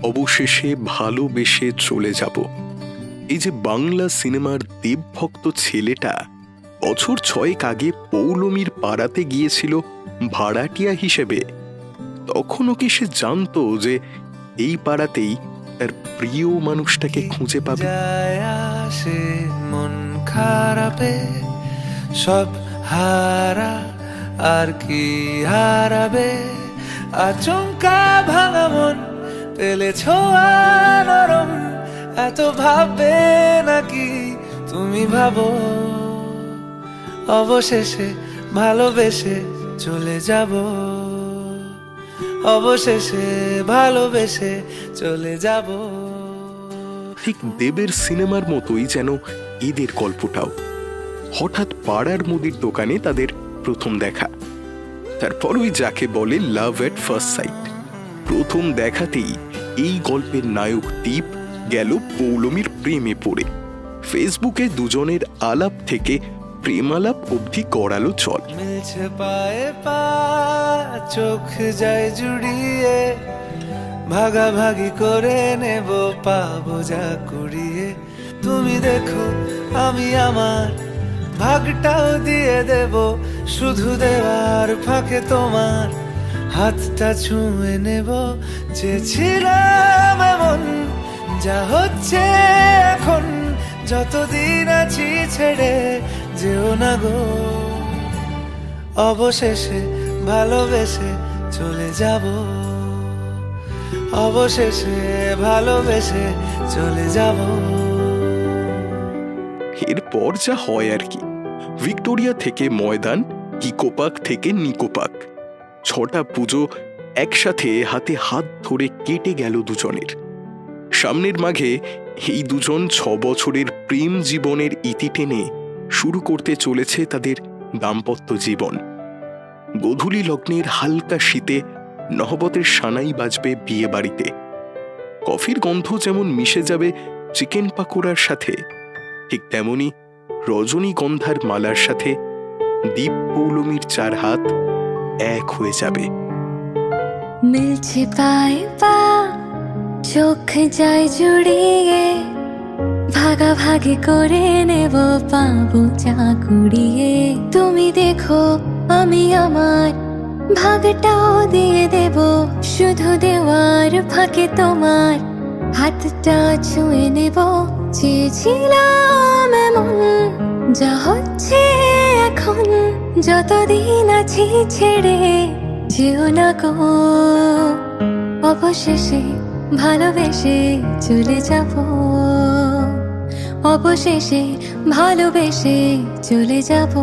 অবশেষে ভালোবেসে চলে যাব। এই যে বাংলা সিনেমার দেবভক্ত ছেলেটা বছর 6 আগে পৌলমীর পাড়াতে গিয়েছিল ভাড়াটিয়া হিসেবে, তখনও কি সে জানতো যে এই পাড়াতেই তার প্রিয় মানুষটাকে খুঁজে পাবে? মন খারাপে সব হারা আর কি হারাবে, আচমকা ভাঙা মন পেলে ছোঁয়া নরম, এত ভাববে নাকি তুমি ভাবো, অবশেষে ভালোবেসে চলে যাব, অবশেষে ভালোবেসে চলে যাব। ঠিক দেবের সিনেমার মতোই যেন এদের গল্পটাও। হঠাৎ পাড়ার মুদির দোকানে তাদের প্রথম দেখা, তারপর ওই যাকে বলে লাভ এট ফার্স্ট সাইট। প্রথম দেখাতেই এই গল্পের নায়ক দীপ গেল পৌলমীর প্রেমে পড়ে। ফেসবুকে দুজনের আলাপ থেকে প্রেমালাপ অবধি গড়ালো চল। মিলছে পায়ে পা, চোখ যায় জুড়িয়ে, ভাগাভাগি করে নেব পাবো যা কুড়িয়ে। তুমি দেখো আমি আমার ভাগটাও দিয়ে দেব, শুধু দেওয়ার ফাঁকে তোমার হাতটা ছুঁয়ে নেব। চেয়েছিলাম এমন, যা হচ্ছে এখন, যতদিন আছি ছেড়ে যেও না গো, অবশেষে ভালোবেসে চলে যাব, অবশেষে ভালোবেসে চলে যাব। এরপর যা হয় আর কি, ভিক্টোরিয়া থেকে ময়দান, ইকোপার্ক থেকে নিকোপার্ক, 6টা পুজো একসাথে হাতে হাত ধরে কেটে গেল দুজনের। সামনের মাঘে এই দুজন 6 বছরের প্রেম জীবনের ইতি টেনে শুরু করতে চলেছে তাদের দাম্পত্য জীবন। গোধূলি লগ্নের হালকা শীতে নহবতের সানাই বাজবে বিয়ে বাড়িতে। কফির গন্ধ যেমন মিশে যাবে চিকেন পাকোড়ার সাথে, ঠিক তেমনি রজনীগন্ধার মালার সাথে দীপ পৌলমীর 4 হাত এক হয়ে যাবে। মিলছে পায়ে পা, চোখ যায় জুড়িয়ে, ভাগাভাগি করে নেব পাবো যা কুড়িয়ে। তুমি দেখো আমি আমার ভাগটাও দিয়ে দেব, শুধু দেওয়ার ফাঁকে তোমার হাতটা ছুঁয়ে নেব। চেয়েছিলাম এমন, যা হচ্ছে এখন, যতদিন আছি ছেড়ে যেও না গো, অবশেষে ভালোবেসে চলে যাব, অবশেষে ভালোবেসে চলে যাব।